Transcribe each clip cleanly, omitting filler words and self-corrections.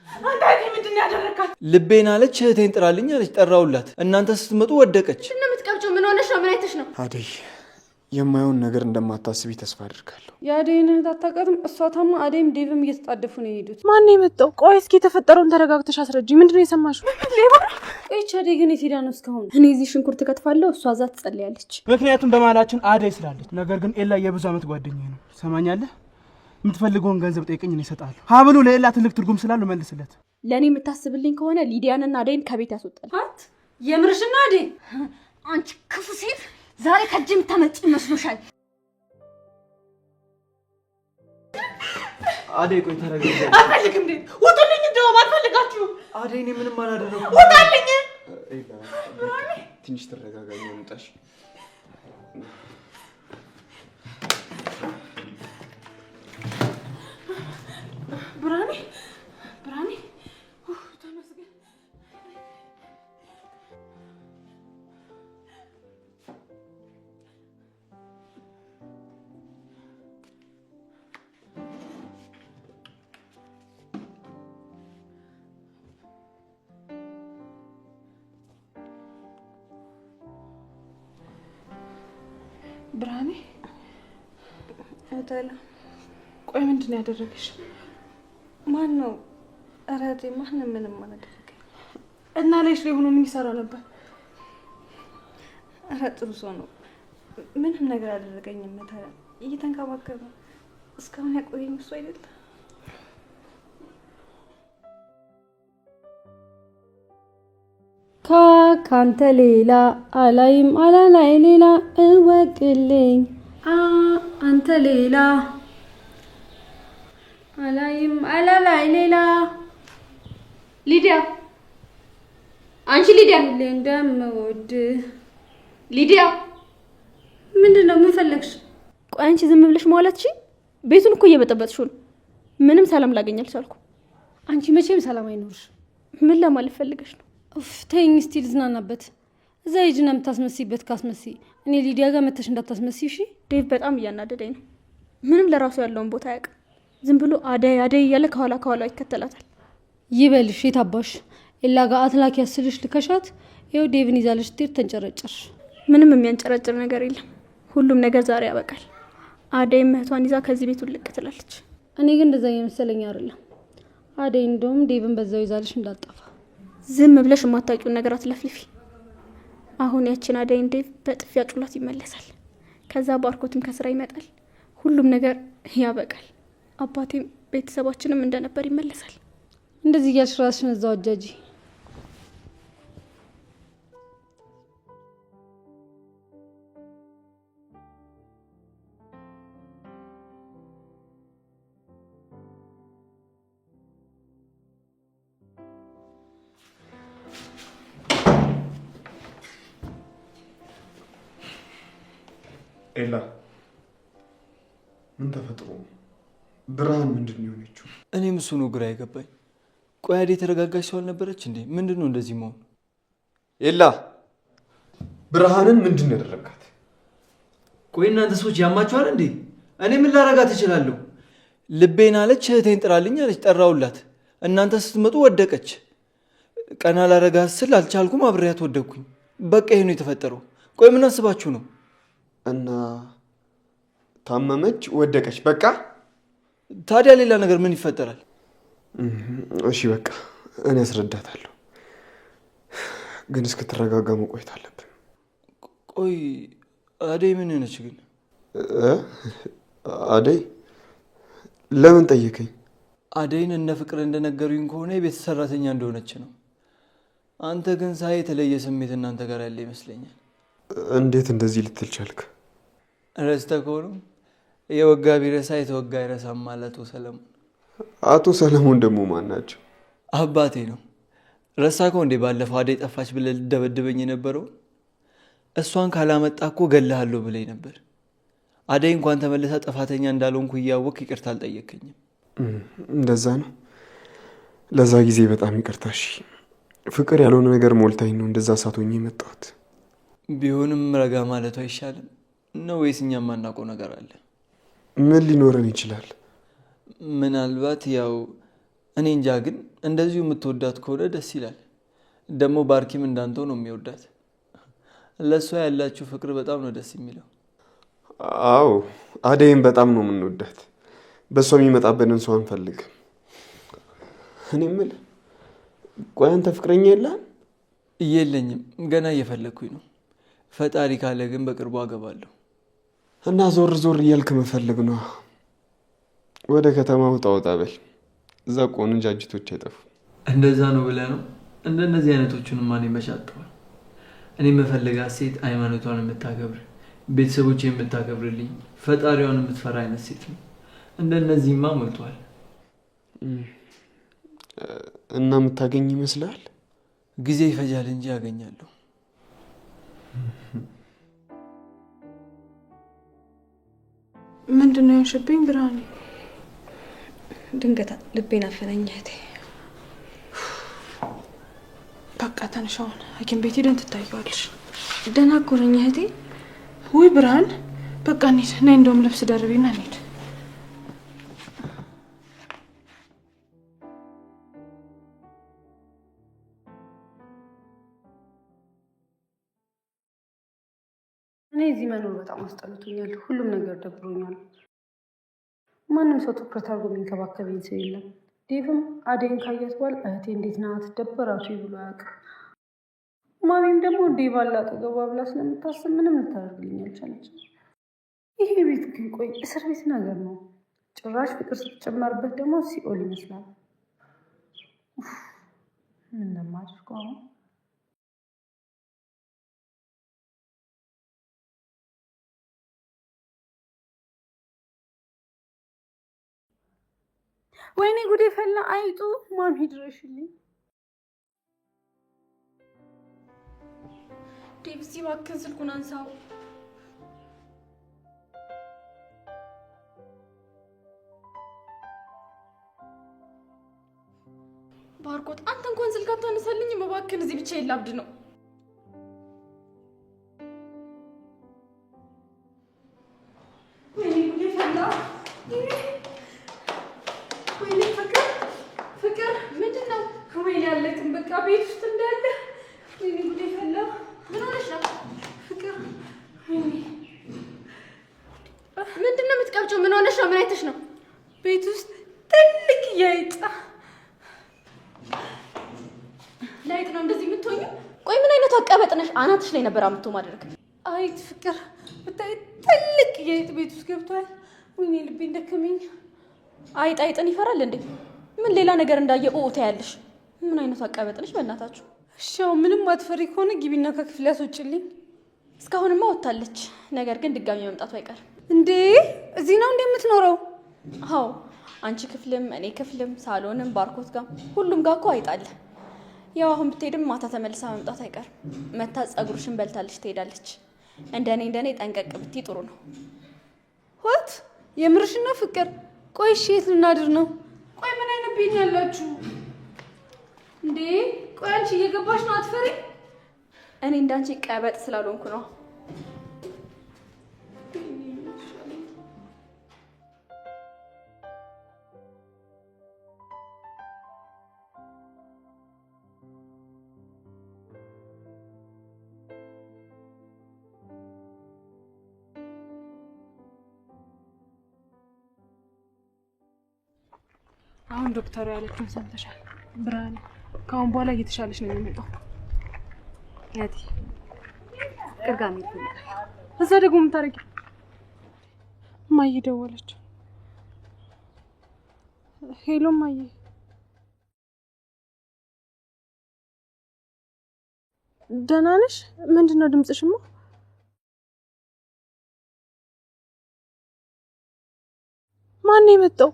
አንተ ምንድን ነው ያደረካት? ልቤን አለች እህቴን ጥራልኝ አለች ጠራውላት እናንተ ስትመጡ ወደቀች እንደምትቀብጪው ምን ሆነሽ ነው ምን አይተሽ ነው አደይ የማይሆን ነገር እንደማታስቢ ተስፋ አድርጋለሁ የአደይን እህት አታውቃትም እሷ ታማ አደይም ዴቭም እየተጣደፉ ነው የሄዱት ማን ነው የመጣው ቆይ እስኪ የተፈጠረውን ተረጋግተሽ አስረጂ ምንድነው የሰማሽው እቺ አደይ ግን የት ሄዳ ነው እስካሁን እኔ እዚህ ሽንኩርት ከትፋለሁ እሷ እዛ ትጸልያለች ምክንያቱም በማላችን አደይ ስላለች ነገር ግን ኤላ የብዙ አመት ጓደኛዬ ነው ሰማኛለህ የምትፈልገውን ገንዘብ ጠይቀኝ እኔ እሰጥሃለሁ ሀብሉ ለኤላ ትልቅ ትርጉም ስላለው መልስለት ለኔ የምታስብልኝ ከሆነ ሊዲያንና አደይን ከቤት ያስወጣል አት የምርሽና አደይ አንቺ ክፉ ሴት ዛሬ ከጅም ተመጭ መስሎሻል አደይ ቆይ ተረጋጋ አልፈልግም እንዴ ወጡልኝ እንደው አልፈልጋችሁ አደይ እኔ ምንም አላደረኩም ወጣልኝ ትንሽ ተረጋጋኝ እንጣሽ ብራኒ ተመስገን ብራኒ አታላ ቆይ ምንድነው ያደረገሽ ማን ነው አራቴ ማን ምንም አላደረገ እና ላይሽ ላይ ሆኖ ምን ይሰራ ነበር ጥሩ ሰው ነው ምንም ነገር አላደረገኝም ታዲያ እየተንከባከበ እስካሁን ያቆየኝ እሱ አይደል ካንተ ሌላ አላይም አላላይ ሌላ እወቅልኝ አንተ ሌላ አላይም አላላይ ሌላ ሊዲያ አንቺ ሊዲያ እንደምወድ ሊዲያ ምንድነው ምን ፈለግሽ ቆይ አንቺ ዝም ብለሽ ማውላትሽ ቤቱን እኮ እየበጠበጥሽው ነው ምንም ሰላም ላገኝ አልቻልኩም አንቺ መቼም ሰላም አይኖርሽ ምን ለማለት ፈልገሽ ነው ተይኝ እስቲ ልዝናናበት እዛ ሂጂና የምታስመስይበት ካስመስይ እኔ ሊዲያ ጋር መተሽ እንዳታስመስይ እሺ ዴቭ በጣም እያናደደኝ ነው ምንም ለራሱ ያለውን ቦታ ያውቅ ዝም ብሎ አደይ እያለ ከኋላ ይከተላታል ይበልሽ የታባሽ ኤላ ጋር አትላክ ያስልሽ ልከሻት ይኸው ዴቭን ይዛልሽ ትር ተንጨረጨርሽ ምንም የሚያንጨረጭር ነገር የለም ሁሉም ነገር ዛሬ ያበቃል አደይ እህቷን ይዛ ከዚህ ቤት ውልቅ ትላለች እኔ ግን እንደዛ የመሰለኝ አይደለም አደይ እንደውም ዴቭን በዛው ይዛልሽ እንዳጣፋ ዝም ብለሽ የማታውቂውን ነገር አትለፍልፊ አሁን ያችን አደይን ዴቭ በጥፊ አጩላት ይመለሳል ከዛ ባርኮትም ከስራ ይመጣል ሁሉም ነገር ያበቃል አባቴም ቤተሰባችንም እንደነበር ይመለሳል እንደዚህ እያልሽ ራስሽን እዛው አጃጂ ኤላ ምን ተፈጥሮ ብርሃን ምንድነው የሆነችው እኔም እሱ ነው ግራ የገባኝ ቆይ አደይ ተረጋጋች ሰው አልነበረች እንዴ ምንድነው እንደዚህ መሆን ኤላ ብርሃንን ምንድነው ያደረጋት ቆይ እናንተ ሰዎች ያማችኋል እንዴ እኔ ምን ላረጋት እችላለሁ ልቤን አለች እህቴን ጥራልኝ አለች ጠራውላት እናንተ ስትመጡ ወደቀች ቀና ላረጋት ስል አልቻልኩም አብሬያት ወደቅኩኝ በቃ ይሄ ነው የተፈጠረው ቆይ ምን አስባችሁ ነው እና ታመመች ወደቀች በቃ ታዲያ ሌላ ነገር ምን ይፈጠራል እሺ በቃ እኔ አስረዳታለሁ ግን እስክትረጋጋ መቆየት አለብን ቆይ አደይ ምን ነች ግን አደይ ለምን ጠየቀኝ አደይን እነ ፍቅር እንደነገሩኝ ከሆነ የቤት ሰራተኛ እንደሆነች ነው አንተ ግን ሳይ የተለየ ስሜት እናንተ ጋር ያለ ይመስለኛል እንዴት እንደዚህ ልትል ቻልክ ረስተህ ከሆነ የወጋ ቢረሳ የተወጋ አይረሳም ማለት አቶ ሰለሞን ደግሞ ማን ናቸው አባቴ ነው ረሳከው እንዴ ባለፈው አደይ ጠፋች ብለህ ልደበድበኝ የነበረው እሷን ካላመጣ እኮ ገለሃለሁ ብለኝ ነበር አደይ እንኳን ተመለሰ ጥፋተኛ እንዳልሆንኩ እያወቅ ይቅርታ አልጠየከኝም እንደዛ ነው ለዛ ጊዜ በጣም ይቅርታሽ ፍቅር ያልሆነ ነገር ሞልታኝ ነው እንደዛ ሳቶኝ የመጣሁት ቢሆንም ረጋ ማለቱ አይሻልም ነው ወይስ እኛም ማናውቀው ነገር አለ ምን ሊኖረን ይችላል ምናልባት ያው እኔ እንጃ፣ ግን እንደዚሁ የምትወዳት ከሆነ ደስ ይላል። ደግሞ ባርኪም እንዳንተው ነው የሚወዳት። ለእሷ ያላችሁ ፍቅር በጣም ነው ደስ የሚለው። አዎ አደይም በጣም ነው የምንወዳት። በእሷ የሚመጣብንን ሰው አንፈልግም። እኔ የምልህ ቆይ አንተ ፍቅረኛ የለህም? የለኝም፣ ገና እየፈለግኩኝ ነው። ፈጣሪ ካለ ግን በቅርቡ አገባለሁ። እና ዞር ዞር እያልክ መፈለግ ነው። ወደ ከተማ ውጣ ወጣ በል። እዛ ቆንጃጅቶች አይጠፉ። እንደዛ ነው ብለህ ነው? እንደነዚህ አይነቶቹን ማን ይመሻጠዋል? እኔ የምፈልጋት ሴት ሃይማኖቷን የምታከብር፣ ቤተሰቦች የምታከብርልኝ፣ ፈጣሪዋን የምትፈራ አይነት ሴት ነው። እንደነዚህማ ሞልቷል። እና የምታገኝ ይመስላል? ጊዜ ይፈጃል እንጂ ያገኛለሁ። ምንድን ነው ያልሽብኝ ብርሃኔ? ድንገት ልቤን አፈነኝ እህቴ። በቃ ተነሽ፣ አሁን ሐኪም ቤት ሄደን ትታየዋለሽ። ደህና እኮ ነኝ እህቴ። ውይ ብርሃን፣ በቃ እንሂድ። ነይ እንደውም ልብስ ደርቢና እንሂድ። እኔ እዚህ መኖር በጣም አስጠልቶኛል። ሁሉም ነገር ደብሮኛል። ማንም ሰው ትኩረት አድርጎ የሚንከባከበኝ ሰው የለም። ዴቭም አደይን ካያት በኋላ እህቴ እንዴት ናት ደበራችሁ ብሎ አያውቅም። ማሚም ደግሞ ዴቭ አለ አጠገቧ ብላ ስለምታስብ ምንም ልታደርግልኝ አልቻለችም። ይሄ ቤት ግን ቆይ እስር ቤት ነገር ነው። ጭራሽ ፍቅር ስትጨመርበት ደግሞ ሲኦል ይመስላል። ምን እንደማደርገው አሁን? ወይኔ ጉዴ ፈላ። አይጡ ማሚ ድረሽልኝ። ዴቭ እባክህን ስልኩን አንሳው። ባርኮት አንተ እንኳን ስልክ አታነሳልኝም። እባክህን እዚህ ብቻ የላብድ ነው። ወይኔ ጉዴ ፈላ። ወይኔ ፍቅር ምንድን ነው? ወይኔ ያለቅም በቃ ቤት ውስጥ እንዳለ። ወይኔ ጉዴ ፈላ። ምን ሆነሽ ነው ፍቅር? ወይኔ ምንድን ነው የምትቀብጪው? ምን ሆነሽ ነው? ምን አይተሽ ነው? ቤት ውስጥ ትልቅ ያይጣ ላይት ነው እንደዚህ የምትሆኙ? ቆይ ምን አይነት አቀበጥ ነሽ? አናትሽ ላይ ነበር አምጥቶ ማድረግ። አይት ፍቅር ብታይ ትልቅ ያይጥ ቤት ውስጥ ገብቷል። ወይኔ ልቤን ደከመኝ። አይጥን ይፈራል እንዴ? ምን ሌላ ነገር እንዳየ ኦታ ያለሽ? ምን አይነት አቀበጥ ነሽ በእናታችሁ? እሺው ምንም አትፈሪ ከሆነ ግቢና ከክፍል ያስወጭልኝ። እስካሁንማ ወጣለች፣ ነገር ግን ድጋሚ መምጣቱ አይቀርም። እንዴ እዚህ ነው እንደምትኖረው? አዎ አንቺ ክፍልም እኔ ክፍልም ሳሎንም ባርኮት ጋር ሁሉም ጋር እኮ አይጣለ። ያው አሁን ብትሄድም ማታ ተመልሳ መምጣት አይቀርም። መታ ጸጉርሽን በልታለች ትሄዳለች። እንደኔ ጠንቀቅ ብትይ ጥሩ ነው። ወት የምርሽና ፍቅር? ቆይ እሺ የት ልናድር ነው? ቆይ ምን አይነት ቤት ያላችሁ እንዴ? ቆይ አንቺ እየገባሽ ነው? አትፈሪ? እኔ እንዳንቺ ቀበጥ ስላልሆንኩ ነው። አሁን ዶክተሩ ያለችውን ሰምተሻል ብርሃኔ? ከአሁን በኋላ እየተሻለች ነው የሚመጣው። ያቲ ቅርጋሚ ይፈልጋል። እዛ ደግሞ የምታረጊ ማዬ ደወለች። ሄሎ ማዬ። ደህና ነሽ? ምንድን ነው ድምፅሽማ? ማን ነው የመጣው?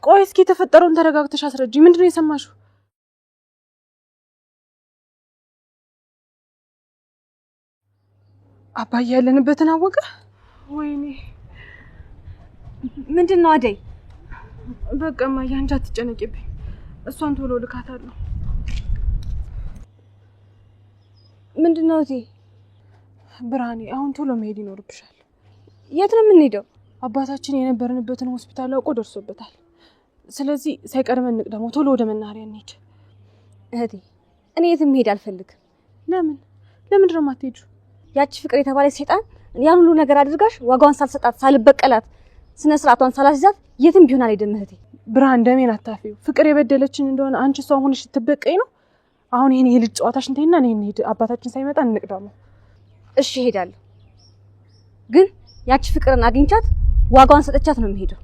ቆይ እስኪ የተፈጠረውን ተረጋግተሽ አስረጂ። ምንድን ነው የሰማሽው? አባዬ ያለንበትን አወቀ? ወይኔ ምንድን ነው አደይ? በቃ እማዬ አንቺ አትጨነቂብኝ። እሷን ቶሎ ልካታለሁ። ምንድን ነው እቴ? ብርሃኔ አሁን ቶሎ መሄድ ይኖርብሻል። የት ነው የምንሄደው? አባታችን የነበርንበትን ሆስፒታል አውቆ ደርሶበታል። ስለዚህ ሳይቀድመን እንቅደመው፣ ቶሎ ወደ መናኸሪያ እንሂድ። እህቴ እኔ የትም መሄድ አልፈልግም። ለምንድን ነው የማትሄጂው? ያቺ ፍቅር የተባለች ሴጣን ያን ሁሉ ነገር አድርጋሽ ዋጋዋን ሳልሰጣት ሳልበቀላት ስነ ስርዓቷን ሳላስይዛት የትም ቢሆን አልሄድም እህቴ። ብርሃን ደሜን አታፊው። ፍቅር የበደለችን እንደሆነ አንቺ እሷ ሆነሽ ትበቀኝ ነው። አሁን ይሄን የልጅ ጨዋታሽን ተይና ነይ እንሂድ። አባታችን ሳይመጣ እንቅደመው። እሺ እሄዳለሁ፣ ግን ያቺ ፍቅርን አግኝቻት ዋጋዋን ሰጥቻት ነው የምሄደው።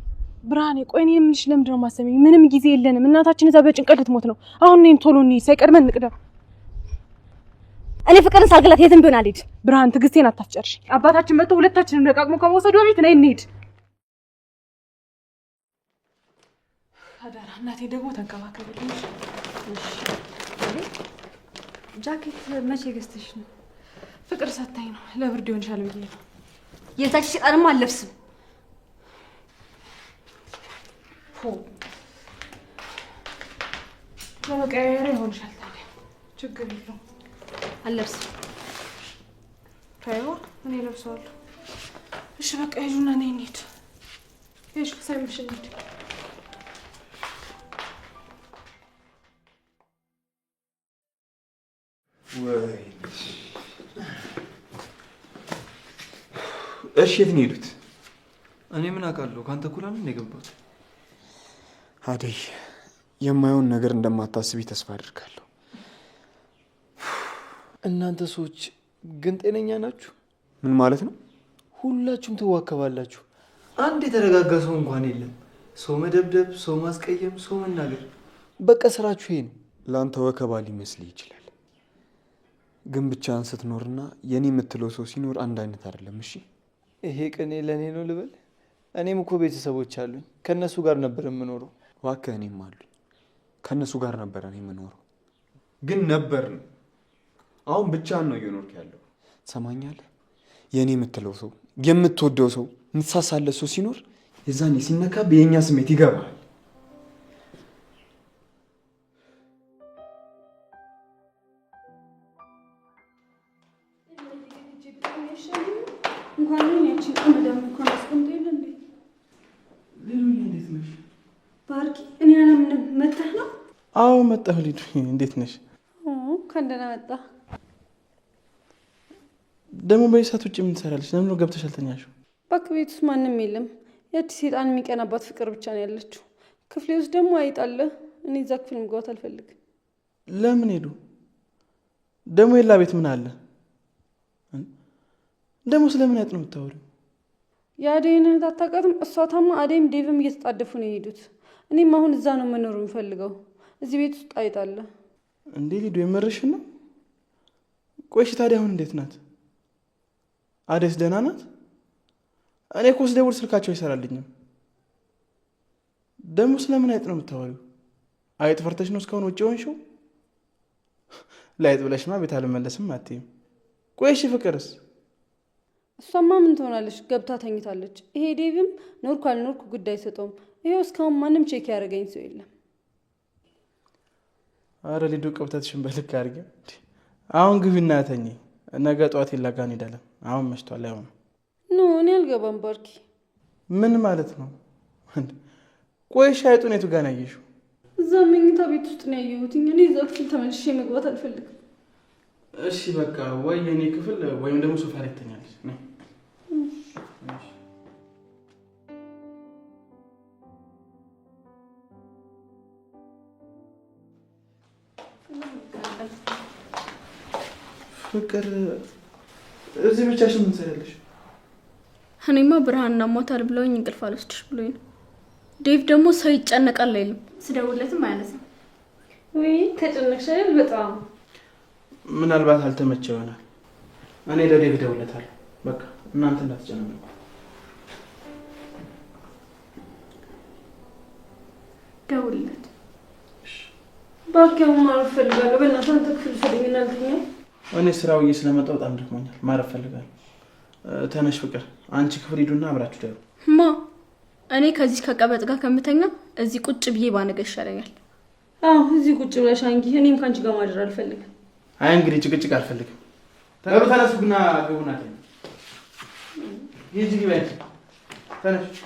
ብርሃኔ ቆይ እኔ የምልሽ ለምንድን ነው የማሰሚኝ? ምንም ጊዜ የለንም። እናታችን እዛ በጭንቀት ልትሞት ነው። አሁን እኔን ቶሎ እንሂድ፣ ሳይቀድመን እንቅደም። እኔ ፍቅርን ሳልገላት የትም ቢሆን አልሄድም። ብርሃን ትዕግስቴን አታስጨርሽ። አባታችን መጥቶ ሁለታችንን ደቃቅሞ ከመውሰዱ በፊት ነይ እንሂድ። አደራ እናቴ ደግሞ ተንከባከብልኝ። ጃኬት መቼ ገዝተሽ ነው? ፍቅር ሰታኝ ነው፣ ለብርድ ይሆንሻል ብዬ ነው። የዛች ሴጣንማ አልለብስም። ለመቀያየሪያ ይሆንሻል። ታዲያ ችግር የለውም። አልለብስም። ታይዋ እኔ ለብሰዋለሁ። እሺ በቃ ሂጂና ነይ እንሂድ። ሂጂ ሳይመሽ እንሂድ። እሺ የት ነው የሄዱት? እኔ ምን አውቃለሁ? ካንተ እኩል አይደል የገባሁት? አደይ የማየውን ነገር እንደማታስቢ ተስፋ አድርጋለሁ። እናንተ ሰዎች ግን ጤነኛ ናችሁ? ምን ማለት ነው? ሁላችሁም ትዋከባላችሁ። አንድ የተረጋጋ ሰው እንኳን የለም። ሰው መደብደብ፣ ሰው ማስቀየም፣ ሰው መናገር፣ በቃ ስራችሁ ይሄ ነው። ለአንተ ወከባ ሊመስልህ ይችላል፣ ግን ብቻህን ስትኖርና የኔ የምትለው ሰው ሲኖር አንድ አይነት አይደለም። እሺ ይሄ ቅኔ ለእኔ ነው ልበል? እኔም እኮ ቤተሰቦች አሉኝ። ከእነሱ ጋር ነበር የምኖረው። እባክህ እኔም አሉኝ። ከእነሱ ጋር ነበር እኔ የምኖረው። ግን ነበር ነው። አሁን ብቻህን ነው እየኖርክ ያለው። ሰማኛለህ? የኔ የምትለው ሰው፣ የምትወደው ሰው፣ የምትሳሳለት ሰው ሲኖር የዛኔ ሲነካብ የእኛ ስሜት ይገባል። እንኳን ያቺን አመዳም እንኳን አስቀምጦ የለ እንዴ? ሊዱዬ እንዴት ነሽ? ባርኪ እኔ አለምንም መተህ ነው? አዎ መጣሁ። ሊዱዬ እንዴት ነሽ? ከእንደና መጣ። ደግሞ በዚህ ሰዓት ውጭ ምን ትሰራለች? ለምን ነው ገብተሽ አልተኛሽው? እባክህ ቤት ውስጥ ማንም የለም። ያቺ ሴጣን የሚቀናባት ፍቅር ብቻ ነው ያለችው። ክፍሌ ውስጥ ደግሞ አይጣለ። እኔ እዛ ክፍል መግባት አልፈልግም። ለምን ሄዱ? ደግሞ የላ ቤት ምን አለ? ደግሞ ስለምን አይጥ ነው የምታወሪው? የአደይን እህት አታውቃትም? እሷ ታማ አደይም ዴቭም እየተጣደፉ ነው የሄዱት። እኔም አሁን እዛ ነው መኖር የምፈልገው። እዚህ ቤት ውስጥ አይጣለ። እንዴ ሊዱ የመረሽን ነው? ቆይሽ ታዲያ አሁን እንዴት ናት? አደይስ ደህና ናት? እኔ እኮ ስደውል ስልካቸው አይሰራልኝም። ደግሞ ስለምን አይጥ ነው የምታወሪው? አይጥ ፈርተሽ ነው እስካሁን ውጭ ሆንሽው? ለአይጥ ብለሽማ ቤት አልመለስም አትይም። ቆይሽ ፍቅርስ? እሷማ ምን ትሆናለች? ገብታ ተኝታለች። ይሄ ዴቭም ኖርኩ አልኖርኩ ጉዳይ አይሰጠውም። ይሄው እስካሁን ማንም ቼክ ያደረገኝ ሰው የለም። አረ ሊዱ ቀብታትሽን በልክ አድርጊ። አሁን ግቢና ተኝ። ነገ ጠዋት ይላጋ እንሄዳለን። አሁን መሽቷል። አይሆንም። ኖ እኔ አልገባም። ባርኪ ምን ማለት ነው? ቆይሽ አይጡን የቱ ጋር ነው ያየሽው? እዛ መኝታ ቤት ውስጥ ነው ያየሁት። እኔ እዛ ክፍል ተመልሼ መግባት አልፈልግም። እሺ በቃ ወይ የኔ ክፍል ወይም ደግሞ ሶፋ ላይ ትተኛለሽ። ፍቅር እዚህ ብቻሽን ምን ትሰሪያለሽ? እኔማ ብርሃንና ሞታል ብለውኝ እንቅልፍ አልወስድሽ ብሎኝ ነው። ዴቭ ደግሞ ሰው ይጨነቃል አይልም። ስደውለትም አያነሳም። ወይ ተጨነቅሽ አይደል? በጣም ምናልባት አልተመቸ ይሆናል። እኔ ለዴቭ እደውልለታለሁ። በቃ እናንተ እንዳትጨናነቁ። ደውልለት። ባርኪ አሁን ማረፍ ፈልጋለሁ። በእናትህ አንተ ክፍል ውሰደኝና አልተኛ። እኔ ስራው ስለመጣሁ በጣም ደክሞኛል። ማረፍ ፈልጋለሁ። ተነሽ ፍቅር፣ አንቺ ክፍል ሂዱና አብራችሁ ደሩ። ማ እኔ ከዚህ ከቀበጥ ጋር ከምተኛ እዚህ ቁጭ ብዬ ባነገ ይሻለኛል። አዎ እዚህ ቁጭ ብለሽ አንጊ። እኔም ካንቺ ጋር ማደር አልፈልግም። አይ እንግዲህ ጭቅጭቅ አልፈልግም። ተነሱ ግና ግቡና ሂጂ ግቢ። ተነሽ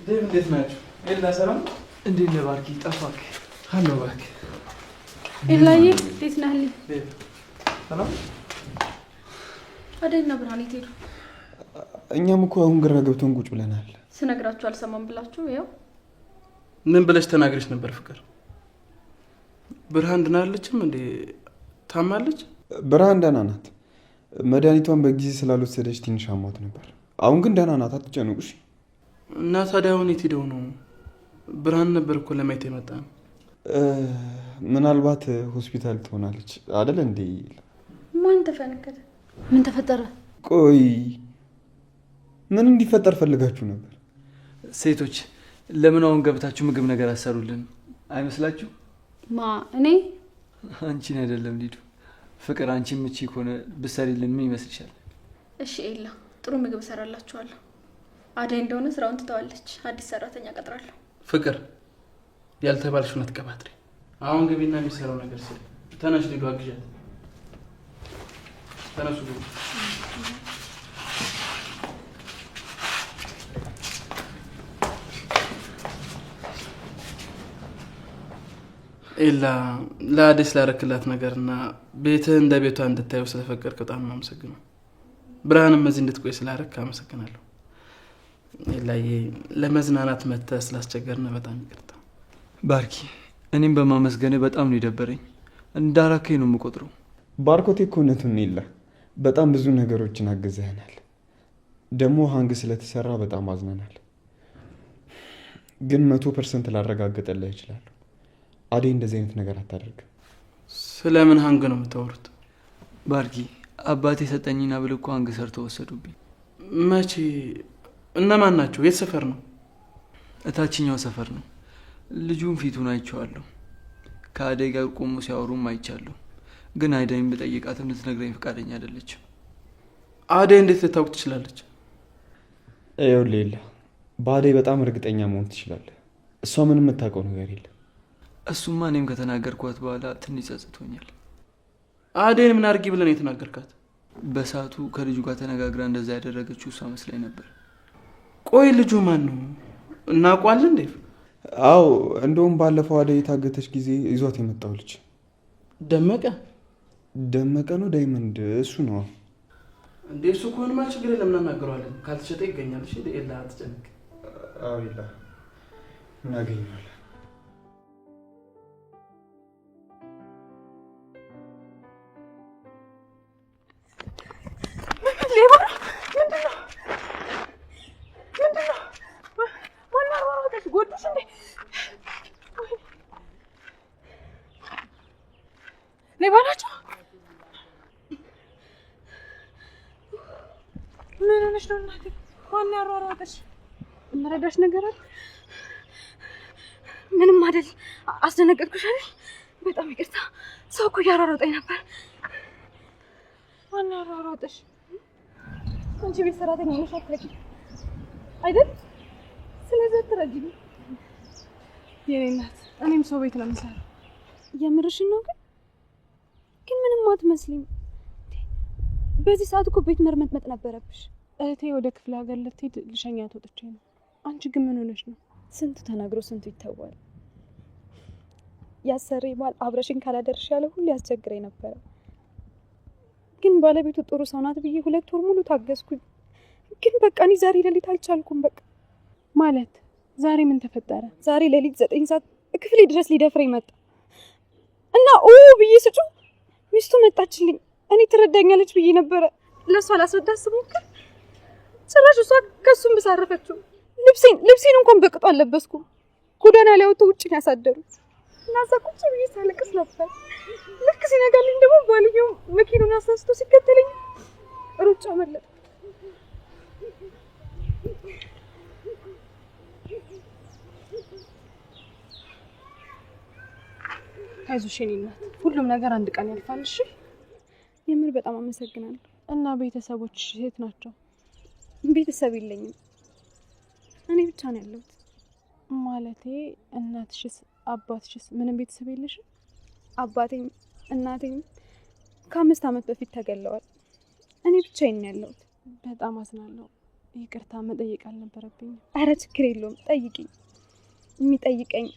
ዴቭ እንዴት ናችሁ? ኤላ ሰላም? እንዴት ነህ ባርኪ? ጠፋክ? ሀሎ እባክህ። ኤላዬ እንዴት ነህልኝ? ዴቭ ሰላም? አደይና ብርሃን የት ሄዱ? እኛም እኮ አሁን ግራ ገብቶን ቁጭ ብለናል። ስነግራችሁ አልሰማም ብላችሁ ያው ምን ብለሽ ተናግረሽ ነበር ፍቅር? ብርሃን ድናለችም እንዴ? ታማለች? ብርሃን ደህና ናት። መድኃኒቷን በጊዜ ስላልወሰደች ትንሽ አሟት ነበር። አሁን ግን ደህና ናት፣ አትጨነቁሽ። እና ታዲያ አሁን የት ሄደው ነው? ብርሃን ነበር እኮ ለማየት የመጣ ነው። ምናልባት ሆስፒታል ትሆናለች አይደል እንዴ? ማን ተፈነከተ? ምን ተፈጠረ? ቆይ ምን እንዲፈጠር ፈልጋችሁ ነበር? ሴቶች ለምን አሁን ገብታችሁ ምግብ ነገር አሰሩልን አይመስላችሁ? ማ እኔ? አንቺን አይደለም ሊዱ። ፍቅር አንቺ ምቺ ከሆነ ብሰሪልን ምን ይመስልሻል? እሺ ኤላ፣ ጥሩ ምግብ እሰራላችኋለሁ። አደይ እንደሆነ ስራውን ትተዋለች። አዲስ ሰራተኛ ቀጥራለሁ። ፍቅር ያልተባልሽውን አትቀባጥሪ። አሁን ግቢና የሚሰራው ነገር ስለ ተነሽ ሊዱ፣ አግዣት። ተነሱ ግቡ። ኤላ ለአደይ ስላረክላት ነገርና ቤትህ እንደ ቤቷ እንድታየው ስለፈቀድክ በጣም አመሰግናለሁ። ብርሃንም እዚህ እንድትቆይ ስላረክ አመሰግናለሁ። ኤላዬ ለመዝናናት መጥተህ ስላስቸገርን በጣም ይቅርታ። ባርኪ እኔም በማመስገኔ በጣም ነው የደበረኝ። እንዳራከኝ ነው የምቆጥረው። ባርኮቴ እኮ እውነቱን ነው ኤላ። በጣም ብዙ ነገሮችን አግዘህናል። ደግሞ ሀንግ ስለተሰራ በጣም አዝነናል። ግን 100% ላረጋግጥልህ እችላለሁ፣ አደይ እንደዚህ አይነት ነገር አታደርግም። ስለምን ሀንግ ነው የምታወሩት? ባርኪ አባቴ ሰጠኝና ብል እኮ ሀንግ ሰርተው ወሰዱብኝ። መቼ? እነማን ናቸው? የት ሰፈር ነው? እታችኛው ሰፈር ነው። ልጁን ፊቱን አይቼዋለሁ። ከአደይ ጋር ቆሞ ሲያወሩም አይቻለሁ። ግን አደይን ብጠይቃትም ልትነግረኝ ፈቃደኛ አይደለችም። አደይ እንዴት ልታውቅ ትችላለች? ይኸውልህ ኤላ፣ በአደይ በጣም እርግጠኛ መሆን ትችላለህ። እሷ ምንም የምታውቀው ነገር የለም። እሱማ እኔም ከተናገርኳት በኋላ ትንሽ ጸጽቶኛል። አደይን ምን አድርጊ ብለን የተናገርካት? በሰዓቱ ከልጁ ጋር ተነጋግራ እንደዛ ያደረገችው እሷ መስላኝ ነበር። ቆይ ልጁ ማን ነው? እናውቋለን እንዴ? አዎ፣ እንደውም ባለፈው አደይ የታገተች ጊዜ ይዟት የመጣው ልጅ ደመቀ። ደመቀ ነው ዳይመንድ? እሱ ነው እንዴ? እሱ ከሆነማ ችግር የለም እናናግረዋለን። ካልተሸጠ ይገኛል። እሺ ኤላ አትጨነቅ። አዎ ኤላ፣ እናገኘዋለን። ሌባ ናቸው። ምን ሆነሽ ነው እናቴ? ማን ያሯሯጠሽ? እንረዳሽ ነገር አለ? ምንም አይደል። አስደነገጥኩሽ አይደል? በጣም ይቅርታ። ሰው እኮ እያሯሯጠኝ ነበር። ማን ያሯሯጠሽ? አንቺ ቤት ሰራተኛ ነሽ አይደል? ስለዚህ ትረጂኝ። የኔ እናት፣ እኔም ሰው ቤት ነው የምሰራው። የምርሽን ነው? ግን ምንም አትመስሊም። በዚህ ሰዓት እኮ ቤት መርመጥመጥ ነበረብሽ። እህቴ ወደ ክፍለ ሀገር ልትሄድ ልሸኛት ወጥቼ ነው። አንቺ ግን ምን ሆነሽ ነው? ስንቱ ተናግሮ ስንቱ ይተዋል። ያሰሬ ባል አብረሽን ካላደርሽ ያለ ሁሉ ያስቸግረኝ ነበረ። ግን ባለቤቱ ጥሩ ሰው ናት ብዬ 2 ወር ሙሉ ታገስኩኝ። ግን በቃ እኔ ዛሬ ሌሊት አልቻልኩም። በቃ ማለት ዛሬ ምን ተፈጠረ? ዛሬ ሌሊት 9 ሰዓት ክፍሌ ድረስ ሊደፍረኝ መጣ እና ብዬ ስጮህ ሚስቱ መጣችልኝ። እኔ ትረዳኛለች ብዬ ነበረ ለሷ ላስረዳት ስሞክር ጭራሽ እሷ ከሱም ብሳረፈችው። ልብሴን እንኳን በቅጡ አልለበስኩም። ጎዳና ላይ ወጥቶ ውጭ ነው ያሳደሩት እና እዛ ቁጭ ብዬ ሳለቅስ ነበር። ልክ ሲነጋልኝ ደግሞ ባልየው መኪናውን አሳስቶ ሲከተለኝ ሩጫ መለጠ። አይዞሽ የኔ እናት፣ ሁሉም ነገር አንድ ቀን ያልፋል። እሺ? የምር በጣም አመሰግናለሁ። እና ቤተሰቦች የት ናቸው? ቤተሰብ የለኝም፣ እኔ ብቻ ነው ያለሁት። ማለቴ እናትሽስ አባትሽስ ምንም ቤተሰብ የለሽም? አባቴም እናቴም ከ5 ዓመት በፊት ተገለዋል። እኔ ብቻዬን ነው ያለሁት። በጣም አዝናለሁ። ይቅርታ መጠየቅ አልነበረብኝም። አረ ችግር የለውም ጠይቂኝ። የሚጠይቀኝ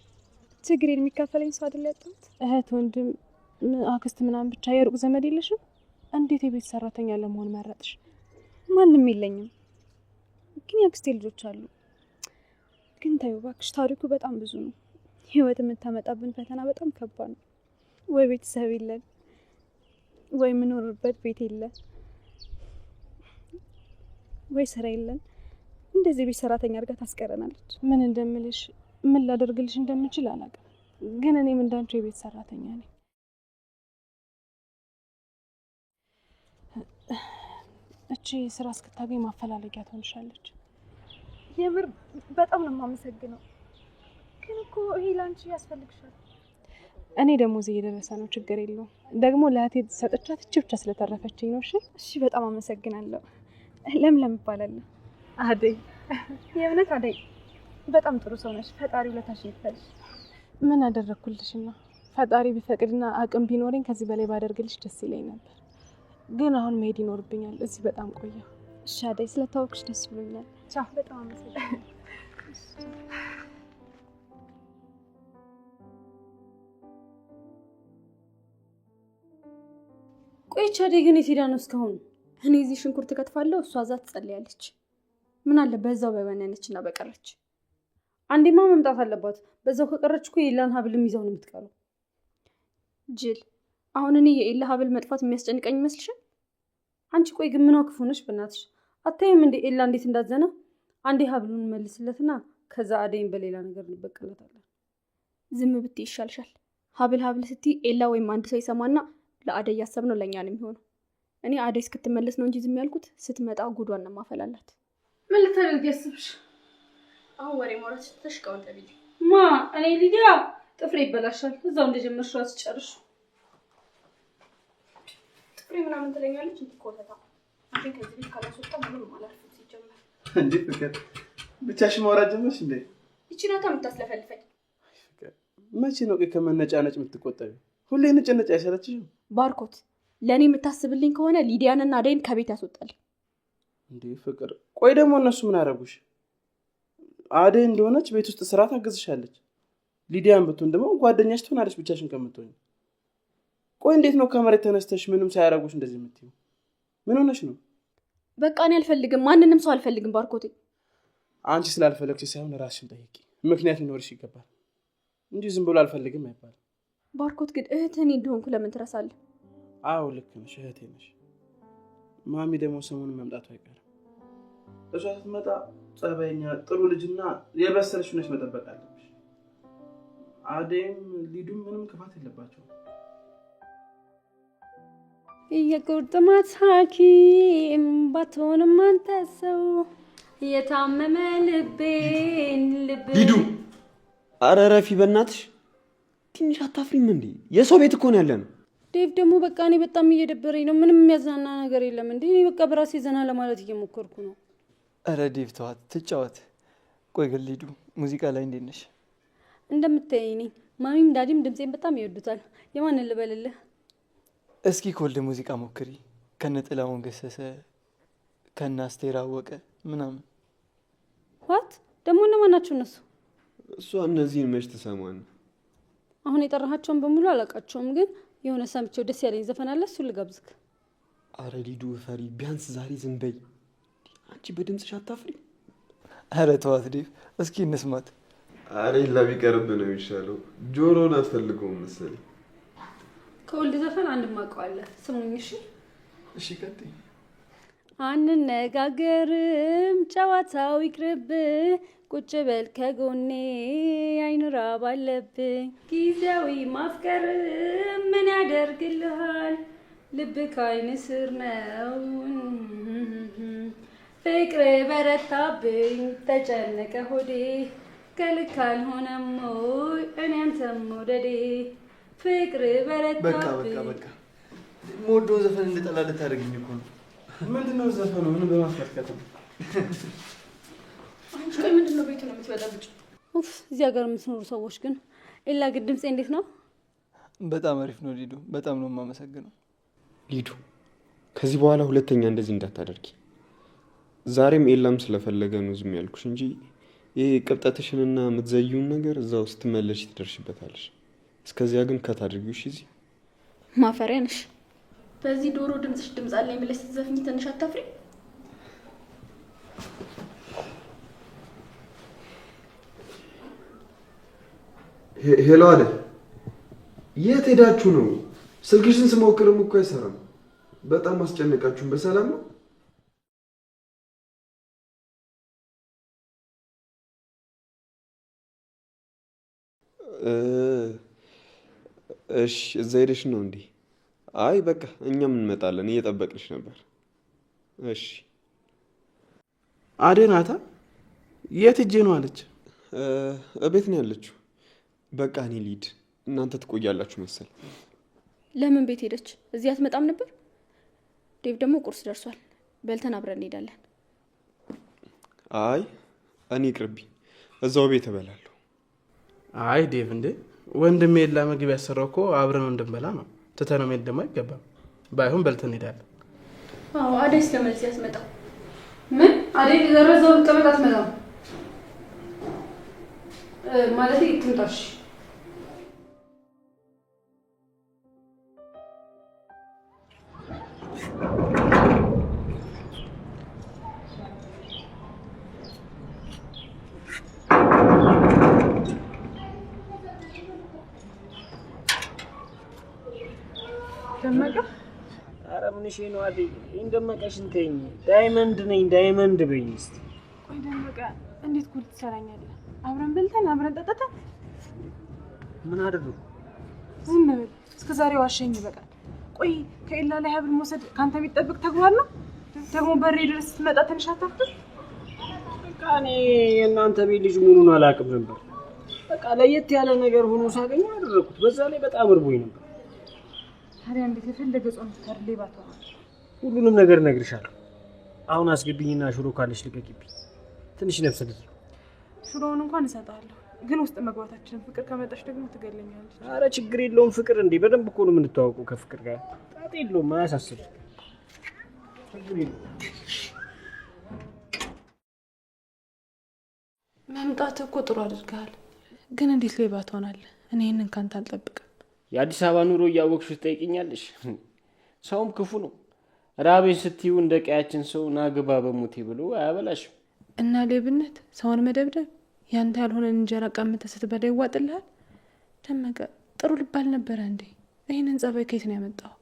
ችግሬን የሚካፈለኝ ሰው አይደል ያጣሁት? እህት፣ ወንድም፣ አክስት ምናምን ብቻ የሩቅ ዘመድ የለሽም? እንዴት የቤት ሰራተኛ ለመሆን መረጥሽ? ማንም የለኝም፣ ግን የአክስቴ ልጆች አሉ። ግን ታዩ እባክሽ ታሪኩ በጣም ብዙ ነው። ህይወት የምታመጣብን ፈተና በጣም ከባድ ነው። ወይ ቤተሰብ የለን፣ ወይ የምኖርበት ቤት የለን፣ ወይ ስራ የለን። እንደዚህ ቤት ሰራተኛ አድርጋ ታስቀረናለች። ምን እንደምልሽ ምን ላደርግልሽ እንደምችል አላውቅም፣ ግን እኔም እንዳንቺ የቤት ሰራተኛ ነኝ። እቺ ስራ እስክታገኝ ማፈላለጊያ ትሆንሻለች። የምር በጣም ነው የማመሰግነው። ግን እኮ ይሄ ላንቺ ያስፈልግሻል። እኔ ደግሞ እዚህ እየደረሰ ነው፣ ችግር የለውም። ደግሞ ለእህቴ ሰጥቻት እቺ ብቻ ስለተረፈችኝ ነው። እሺ በጣም አመሰግናለሁ። ለምለም እባላለሁ። አደይ። የእውነት አደይ በጣም ጥሩ ሰው ነሽ። ፈጣሪ ውለታሽን ይክፈልሽ። ምን አደረግኩልሽና? ፈጣሪ ቢፈቅድና አቅም ቢኖረኝ ከዚህ በላይ ባደርግልሽ ደስ ይለኝ ነበር፣ ግን አሁን መሄድ ይኖርብኛል። እዚህ በጣም ቆየሁ። እሺ አደይ፣ ስለታወቅሽ ደስ ብሎኛል። ቻው። በጣም አመሰግናለሁ። ቆይቻ አደይ ግን የት ሄዳ ነው እስካሁን? እኔ እዚህ ሽንኩርት ከትፋለሁ፣ እሷ እዛ ትጸልያለች። ምን አለ በዛው በበነነች እና በቀረች። አንዴማ መምጣት አለባት። በዛው ከቀረች እኮ የኤላን ሀብልም ይዛው ነው የምትቀረው። ጅል፣ አሁን እኔ የኤላ ሀብል መጥፋት የሚያስጨንቀኝ ይመስልሻል? አንቺ ቆይ ግን ምኗ ክፉ ነሽ? በእናትሽ አታይም እንዴ ኤላ እንዴት እንዳዘነ? አንዴ ሀብሉን መልስለትና ከዛ አደይን በሌላ ነገር እንበቀለታለን። ዝም ብትይ ይሻልሻል። ሀብል ስትይ ኤላ ወይም አንድ ሰው ይሰማና ለአደይ ያሰብነው ለእኛ ነው የሚሆነው። እኔ አደይ እስክትመለስ ነው እንጂ ዝም ያልኩት፣ ስትመጣ ጉዷን ነው ማፈላላት። ምን ልታደርጊ ያስብሽ? አሁን ወሬ ማውራት ተሽቀው ተብዬ ማ እኔ ሊዲያ ጥፍሬ ይበላሻል። እዛው እንደጀመርሽ ራስ ጨርሽ። ጥፍሬ ምናምን ትለኛለች እንዴ ኮተታ። አንቺን ከዚህ ቤት ካላስወጣ ምንም አላልኩም ሲጀመር። እንዴ ፍቅር ብቻሽ ማውራት ጀመርሽ እንዴ? ይቺ ናታ የምታስለፈልፈኝ። ፍቅር መቼ ነው ከመነጫነጭ የምትቆጠቢው? ሁሌ ነጭ አይሰለችሽም? ባርኮት ለእኔ የምታስብልኝ ከሆነ ሊዲያንና አደይን ከቤት ያስወጣልኝ። እንዴ ፍቅር ቆይ ደግሞ እነሱ ምን አደረጉሽ? አደይ እንደሆነች ቤት ውስጥ ስራ ታግዝሻለች። ሊዲያን ብትሆን ደግሞ ጓደኛሽ ትሆናለች ብቻሽን ከምትሆኝ። ቆይ እንዴት ነው ከመሬት ተነስተሽ ምንም ሳያደርጉሽ እንደዚህ የምትይው? ምን ሆነሽ ነው? በቃ እኔ አልፈልግም፣ ማንንም ሰው አልፈልግም ባርኮቴ። አንቺ ስላልፈለግሽ ሳይሆን ራስሽን ጠይቂ። ምክንያት ሊኖርሽ ይገባል እንጂ ዝም ብሎ አልፈልግም አይባልም። ባርኮት ግን እህትህ እኔ እንደሆንኩ ለምን ትረሳለህ? አዎ ልክ ነሽ፣ እህቴ ነሽ። ማሚ ደግሞ ሰሞኑን መምጣቱ አይቀርም። እሷ ስትመጣ ጸባይኛ ጥሩ ልጅና የበሰለሽ ነሽ መጠበቅ አለብሽ። አደይም ሊዱም ምንም ክፋት የለባቸው። የቁርጥማት ሐኪም ባትሆንም አንተ ሰው የታመመ ልቤን ሊዱ ኧረ ረፊ በእናትሽ ትንሽ አታፍሪም እንዴ? የሰው ቤት እኮ ነው ያለነው። ዴቭ ደግሞ በቃ እኔ በጣም እየደበረኝ ነው። ምንም የሚያዝናና ነገር የለም እንዴ? እኔ በቃ በራሴ ዘና ለማለት እየሞከርኩ ነው። ኧረ ዴቭ ተዋት፣ ትጫወት። ቆይ ግን ሊዱ ሙዚቃ ላይ እንዴት ነሽ? እንደምታየኝ ነኝ። ማሚም ዳዲም ድምፄን በጣም ይወዱታል። የማንን ልበልልህ? እስኪ ኮልድ ሙዚቃ ሞክሪ። ከነ ጥላሁን ገሰሰ ከነ አስቴር አወቀ ምናምን። ዋት ደግሞ እነማን ናቸው እነሱ? እሷ እነዚህን መች ትሰማን? አሁን የጠራሃቸውን በሙሉ አላውቃቸውም፣ ግን የሆነ ሰምቼው ደስ ያለኝ ዘፈን አለ፣ እሱን ልጋብዝክ። አረ ሊዱ ፈሪ፣ ቢያንስ ዛሬ ዝም በይ። አንቺ በድምፅሽ አታፍሪ? አረ ተዋት ዴቭ፣ እስኪ እንስማት። አረ ቢቀርብ ነው የሚሻለው። ጆሮን አትፈልገውም መሰለኝ። ከወልድ ዘፈን አንድ ማውቀዋለ፣ ስሙኝ። እሺ ቀጥይ። አንነጋገርም ጨዋታው ይቅርብ፣ ቁጭ በል ከጎኔ አይኑራ ባለብኝ። ጊዜያዊ ማፍቀር ምን ያደርግልሃል? ልብ ከአይን ስር ነው። ፍቅር በረታብኝ ተጨነቀ ሆዴ፣ ከልክ አልሆነም ወይ እኔ አንተም መውደዴ። ፍቅር በረታብኝ። በቃ የምወደውን ዘፈን እንድጠላ ልታደርግኝ እኮ ነው። ምንድነው ዘፈኑ? ምን በማስመልከት ነው? አንቺ ቆይ ምንድነው ቤቱ ነው የምትበጠብጭ? ኡፍ እዚህ ሀገር የምትኖሩ ሰዎች ግን ኤላ ግን ድምፄ እንዴት ነው? በጣም አሪፍ ነው ሊዱ፣ በጣም ነው የማመሰግነው። ሊዱ ከዚህ በኋላ ሁለተኛ እንደዚህ እንዳታደርጊ። ዛሬም ኤላም ስለፈለገ ነው ዝም ያልኩሽ እንጂ ይሄ ቅብጠትሽንና የምትዘዩን ነገር እዛ ውስጥ ትመለሽ ትደርሽበታለሽ። እስከዚያ ግን ከታድርጊው እዚህ ማፈሪያ ነሽ። በዚህ ዶሮ ድምፅሽ ድምፅ አለኝ ብለሽ ስትዘፍኝ ትንሽ አታፍሪ? ሄሎ አለ። የት ሄዳችሁ ነው? ስልክሽን ስሞክርም እኮ አይሰራም። በጣም አስጨነቃችሁን። በሰላም ነው? እሺ እዛ ሄደሽ ነው እንዴ? አይ በቃ እኛም እንመጣለን፣ እየጠበቅንሽ ነበር። እሺ አደይ ናታ? የት ሂጄ ነው አለች? እቤት ነው ያለችው። በቃ እኔ ልሂድ፣ እናንተ ትቆያላችሁ መሰል። ለምን ቤት ሄደች? እዚህ አትመጣም ነበር? ዴቭ ደግሞ ቁርስ ደርሷል፣ በልተን አብረን እንሄዳለን። አይ እኔ ይቅርብኝ፣ እዛው ቤት እበላለሁ። አይ ዴቭ እንዴ ወንድሜ የላ ምግብ ያሰራው እኮ አብረን እንድንበላ ነው። ትተነው መሄድ ደግሞ አይገባም። ባይሆን በልተን እንሄዳለን። አዎ አደይ ስለመልስ ያስመጣው። ምን አደይ ዘረዘው ልቀመጥ አትመጣም ማለት ትምጣሽ። ደመቀ ኧረ ምንሽ ነው አደይ? እንደመቀሽን ተይኝ። ዳይመንድ ነኝ ዳይመንድ በይኝ እስኪ። ቆይ ደመቀ እንዴት ጉድ ትሰራኛለህ? አብረን በልተን አብረን ጠጥተን ምን አደረኩ? ዝም በል። እስከ ዛሬ ዋሸኝ ይበቃል። ቆይ ከኤላ ላይ ሀብል መውሰድ ካንተ የሚጠብቅ ተግባር ነው? ደግሞ በሬ ድረስ ስትመጣ ትንሽ አታፍር? በቃ እኔ የእናንተ ቤት ልጅ መሆኑን አላውቅም ነበር። በቃ ለየት ያለ ነገር ሆኖ ሳገኘ አደረኩት። በዛ ላይ በጣም እርቦኝ ነበር። ታዲያ እንዴት የፈለገ ጾም ትከር ሌባ ትሆናለህ? ሁሉንም ነገር እነግርሻለሁ። አሁን አስገብኝና ሽሮ ካለሽ ልቀቂብኝ። ትንሽ ነፍስ ልጅ ሽሮውን እንኳን እሰጥሃለሁ፣ ግን ውስጥ መግባታችንን ፍቅር ከመጣሽ ደግሞ ትገለኛለች። አረ ችግር የለውም ፍቅር እንዴ በደንብ እኮ ነው የምንተዋወቀው ከፍቅር ጋር። ጣጣ የለውም፣ አያሳስብም። ችግር የለውም። መምጣትህ እኮ ጥሩ አድርገሃል፣ ግን እንዴት ሌባ ትሆናለህ? እኔ ይህንን ካንተ አልጠብቅም። የአዲስ አበባ ኑሮ እያወቅሽ ትጠይቅኛለሽ? ሰውም ክፉ ነው። ራቤን ስትዩ እንደ ቀያችን ሰው ናግባ በሞቴ ብሎ አያበላሽም። እና ሌብነት፣ ሰውን መደብደብ፣ ያንተ ያልሆነን እንጀራ ቀምተህ ስትበላ ይዋጥልሃል? ደመቀ ጥሩ ልባል ነበረ እንዴ? ይህንን ጸባይ ከየት ነው ያመጣው?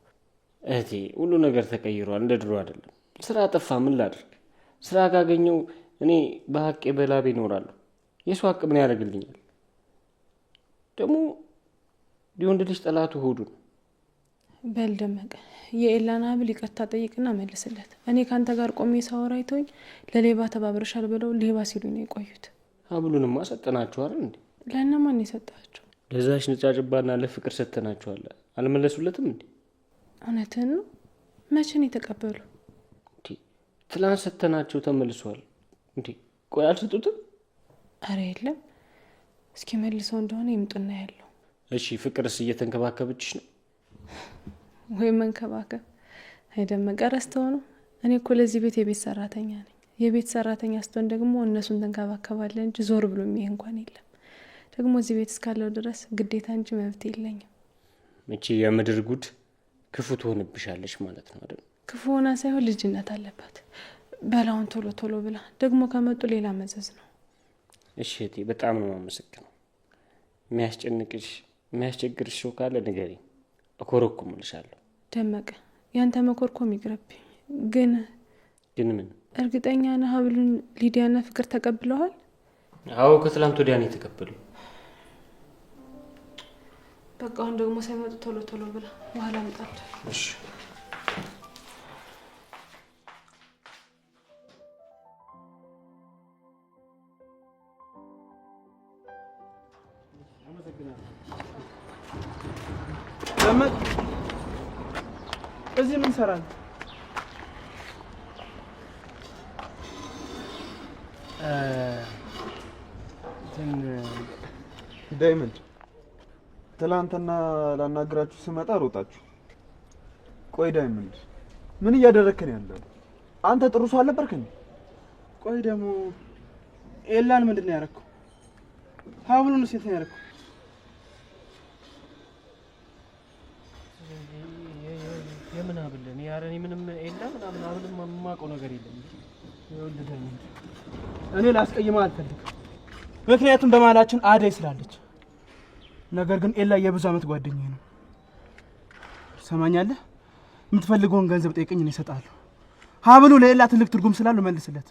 እህቴ ሁሉ ነገር ተቀይሯል፣ እንደ ድሮ አይደለም። ስራ ጠፋ፣ ምን ላድርግ? ስራ ካገኘው እኔ በሀቄ በላቤ እኖራለሁ። የሰው ሀቅ ምን ያደርግልኛል? ደግሞ ሊወንድ ልጅ ጠላቱ ሆዱ ነው። በል ደመቀ፣ የኤላን ሀብል ይቅርታ ጠይቅና መልስለት። እኔ ከአንተ ጋር ቆሜ ሳወራ አይተውኝ ለሌባ ተባብረሻል ብለው ሌባ ሲሉ ነው የቆዩት። ሀብሉንማ ሰጠናችኋል እንዴ? ለእነማን የሰጣቸው? ለዛች ነጫጭባና ለፍቅር ሰጥተናችኋል። አልመለሱለትም እንዴ? እውነትህን ነው? መቼ ነው የተቀበሉ? ትላንት ሰጥተናቸው ተመልሷል። እንዴ ቆይ አልሰጡትም? አረ የለም፣ እስኪ መልሰው እንደሆነ ይምጡና ያለው። እሺ ፍቅርስ እየተንከባከበችሽ ነው? ወይ መንከባከብ አይደመቀ ረስተው ነው። እኔ እኮ ለዚህ ቤት የቤት ሰራተኛ ነኝ። የቤት ሰራተኛ ስትሆን ደግሞ እነሱን ተንከባከባለን እንጂ ዞር ብሎ የሚሄ እንኳን የለም። ደግሞ እዚህ ቤት እስካለው ድረስ ግዴታ እንጂ መብት የለኝም። መቼ የምድር ጉድ ክፉ ትሆንብሻለች ማለት ነው አይደል? ክፉ ሆና ሳይሆን ልጅነት አለባት። በላውን ቶሎ ቶሎ ብላ ደግሞ ከመጡ ሌላ መዘዝ ነው። እሺ እህቴ በጣም ነው የማመሰግነው። የሚያስጨንቅሽ የሚያስቸግርሽ ሰው ካለ ንገሪኝ፣ እኮረኩምልሻለሁ። ደመቀ ያንተ መኮርኮም ይቅርብኝ። ግን ምን እርግጠኛ ነህ ሀብሉን ሊዲያና ፍቅር ተቀብለዋል? አዎ ከትላንት ወዲያ ነው የተቀበሉ። በቃ አሁን ደግሞ ሳይመጡ ቶሎ ቶሎ ብላ በኋላ እመጣለሁ። እሺ ደመቅ እዚህ ምን ሰራል? ዳይመንድ ትላንትና ላናግራችሁ ስመጣ ሮጣችሁ። ቆይ ዳይመንድ ምን እያደረግከን ያለው? አንተ ጥሩ ሰው አልነበርክ እንዴ? ቆይ ደግሞ ኤላን ምንድን ነው ያደረኩት? ሀብሉን ሴት ነው ያደረኩት? የምን ሀብል? እኔ ምንም ኤላ ምናምን ሀብል የማውቀው ነገር የለም። እኔ ላስቀይምህ አልፈልግም፣ ምክንያቱም በመሀላችን አደይ ስላለች። ነገር ግን ኤላ የብዙ ዓመት ጓደኛዬ ነው። ሰማኛለህ? የምትፈልገውን ገንዘብ ጠይቀኝ፣ እኔ እሰጥሃለሁ። ሀብሉ ለኤላ ትልቅ ትርጉም ስላለው መልስለት።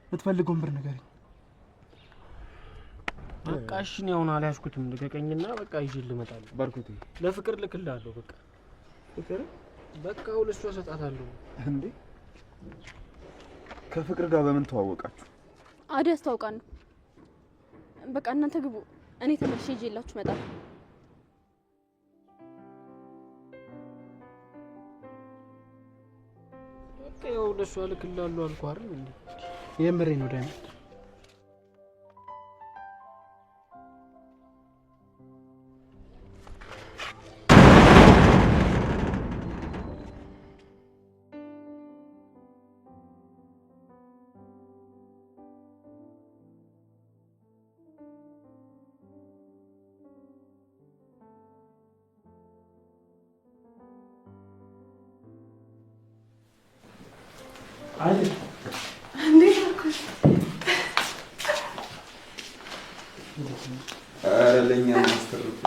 የምትፈልገውን ብር ንገረኝ። በቃ እሺ፣ እኔ አሁን አልያዝኩትም። ልቀቀኝና በቃ ይዤልህ እመጣለሁ። ባርኮቴ ለፍቅር ልክልሃለሁ። በቃ ፍቅር በቃ ለእሷ እሰጣታለሁ። እንዴ ከፍቅር ጋር በምን ተዋወቃችሁ? አደይ አስታውቃን ነው። በቃ እናንተ ግቡ፣ እኔ ተመልሼ ይዤላችሁ እመጣለሁ። በቃ ለእሷ ልክልሃለሁ አልኩህ አይደል እንዴ? የምሬን ነው ዳይመንድ። እንዴት አልኩሽ? ለእኛ ማስተርፍ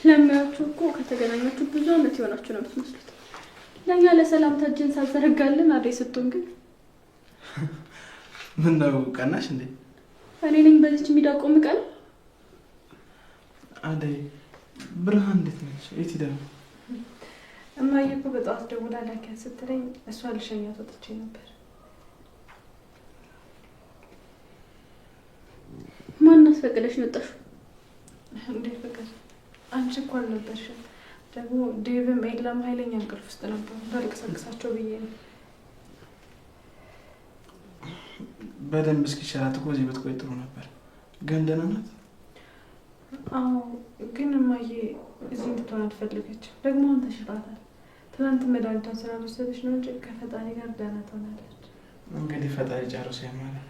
ለሚያችሁ እኮ ከተገናኛችሁ ብዙ ዓመት ይሆናችሁ ነው የምትመስሉት። ለእኛ ለሰላምታ እጅን ሳዘረጋልን አደይ ስትሆን ግን ምን ነው ቀናሽ እንዴ? እኔ ነኝ በዚች ሚዳቆ ምቀል። አደይ ብርሃን እንዴት ነች? የት ሄዳ ነው? እማዬ እኮ በጠዋት ደውላ ላኪያት ስትለኝ እሷ ልሸኛት ወጥቼ ነበር። ማን አስፈቅደሽ ነው የወጣሽው? እንዴ ፍቅር አንቺ እኮ አልነበርሽም። ደግሞ ዴቭም ኤላም ኃይለኛ እንቅልፍ ውስጥ ነበሩ። ባልቀሰቅሳቸው ብዬ ነው። በደንብ እስኪሻላት እኮ እዚህ ብትቆይ ጥሩ ነበር። ግን ደህና ናት? አዎ፣ ግን እማዬ እዚህ እንድትሆን አልፈለገችም። ደግሞ አሁን ተሽሏታል። ትናንት መድኃኒቷን ስላልወሰደች ነው እንጂ ከፈጣሪ ጋር ደህና ትሆናለች። እንግዲህ ፈጣሪ ጨርሶ ያማላል።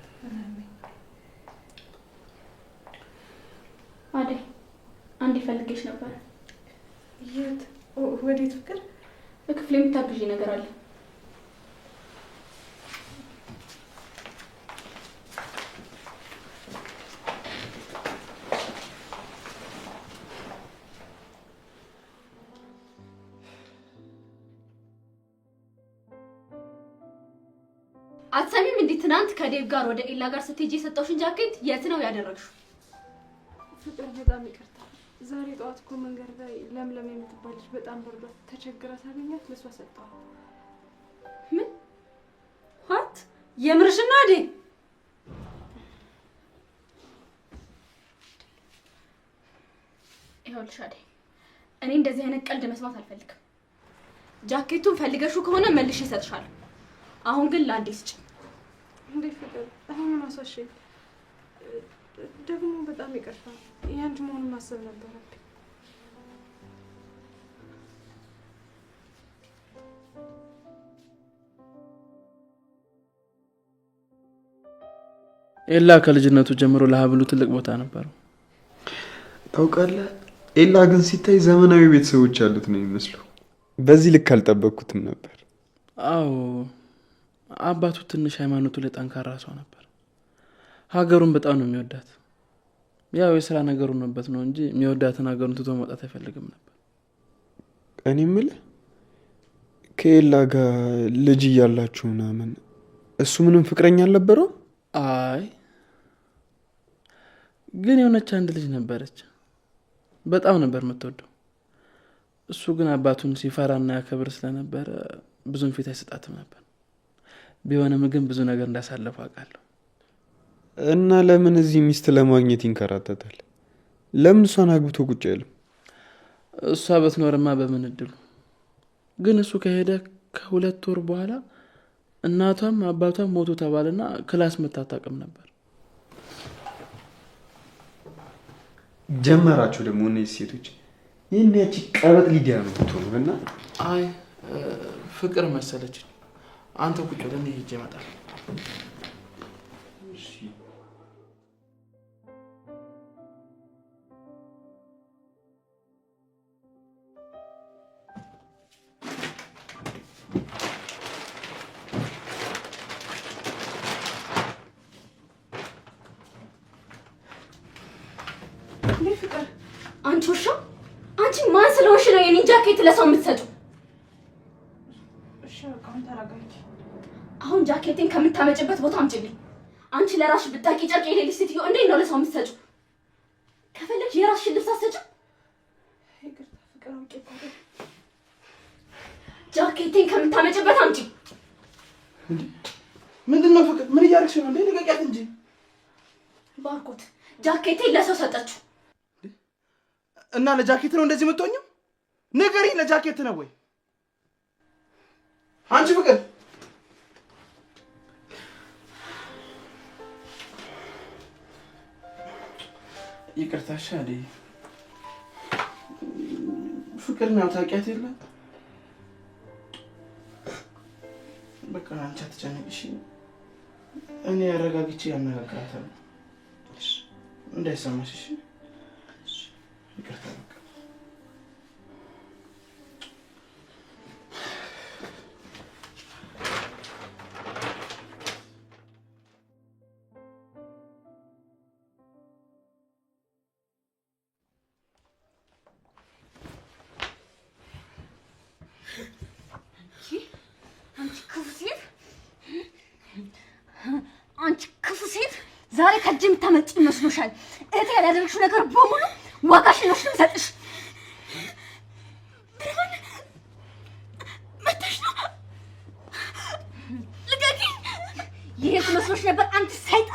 አደይ አንድ ፈልጌሽ ነበር። የት? ወዴት ፍቅር? በክፍል የምታግዢ ነገር አለ። አትሰሚም? እንዴ ትናንት ከዴቭ ጋር ወደ ኤላ ጋር ስትሄጂ የሰጠውሽን ጃኬት የት ነው ያደረግሽው? ፍቅር በጣም ይቅርታ። ዛሬ ጠዋት እኮ መንገድ ላይ ለምለም የምትባል ልጅ በጣም በርዷት ተቸግራ ሳገኛት ለሷ ሰጠው። ምን? ዋት? የምርሽና አደይ? ይኸውልሽ አደይ፣ እኔ እንደዚህ አይነት ቀልድ መስማት አልፈልግም። ጃኬቱን ፈልገሽው ከሆነ መልሼ እሰጥሻለሁ። አሁን ግን ለአንዴ ስጭኝ። እንዴ ፍቅር፣ አሁን ምን አሳሸኝ? ደግሞ በጣም ይቅርታ። ያንቺ መሆኑን ማሰብ ነበረብኝ። ኤላ ከልጅነቱ ጀምሮ ለሀብሉ ትልቅ ቦታ ነበረው። ታውቃለህ፣ ኤላ ግን ሲታይ ዘመናዊ ቤተሰቦች ያሉት ነው የሚመስለው። በዚህ ልክ አልጠበቅኩትም ነበር። አዎ፣ አባቱ ትንሽ ሃይማኖቱ ላይ ጠንካራ ሰው ነበር። ሀገሩን በጣም ነው የሚወዳት። ያው የስራ ነገሩ ነበት ነው እንጂ የሚወዳትን ሀገሩን ትቶ መውጣት አይፈልግም ነበር። እኔ የምልህ ከኤላ ጋር ልጅ እያላችሁ ምናምን እሱ ምንም ፍቅረኛ አልነበረው? አይ ግን የሆነች አንድ ልጅ ነበረች፣ በጣም ነበር የምትወደው። እሱ ግን አባቱን ሲፈራና ያከብር ስለነበረ ብዙም ፊት አይሰጣትም ነበር። ቢሆንም ግን ብዙ ነገር እንዳሳለፈ አውቃለሁ። እና ለምን እዚህ ሚስት ለማግኘት ይንከራተታል? ለምን እሷን አግብቶ ቁጭ አይልም? እሷ በትኖርማ በምን እድሉ። ግን እሱ ከሄደ ከ2 ወር በኋላ እናቷም አባቷም ሞቱ ተባለና ክላስ መታጣቅም ነበር። ጀመራችሁ ደግሞ እነዚህ ሴቶች። ይህን ያቺ ቀበጥ ሊዲያ ነው ትሆኑ እና አይ ፍቅር መሰለች። አንተ ቁጭ ብለህ እኔ ሂጅ እመጣለሁ። አንቺ ውሻ! አንቺ ማን ስለሆንሽ ነው የኔን ጃኬት ለሰው የምትሰጪው? እሺ በቃ አሁን ተረጋጊ። አሁን ጃኬቴን ከምታመጭበት ቦታ አምጪልኝ። አንቺ ለራስሽ ብታቂ ጨርቅ የሌለሽ ሴትዮ እንዴት ነው ለሰው የምትሰጪው? ከፈለግሽ የራስሽን ልብስ አትሰጪው? ይቅርታ ፍቅር አውቄ ጃኬቴን ከምታመጭበት አምጪ። ምንድነው ፍቅር? ምን እያደረግሽ ነው እንዴ? ልቀቂያት እንጂ። ባርኮት ጃኬቴን ለሰው ሰጠችው እና ለጃኬት ነው እንደዚህ የምትሆኝው? ንገሪኝ፣ ለጃኬት ነው ወይ? አንቺ ፍቅር ይቅርታሽ አዴ ፍቅር ነው ታውቂያት የለ። በቃ አንቺ አትጨነቂሽ፣ እኔ አረጋግቼ ያነጋግራታለሁ እንዳይሰማሽ። እሺ ይቅርታ በቃ አንቺ ክፉ ሴት ዛሬ ከእጅ የምታመጪ ይመስሎሻል? እህቴ ያላደረግሽው ነገር በሙሉ ዋጋሽን ነው የምሰጥሽ። ብርሃን መታሽ ነው። ልቀቂኝ! ይሄ መስሎሽ ነበር አንቺ ሰይጣን?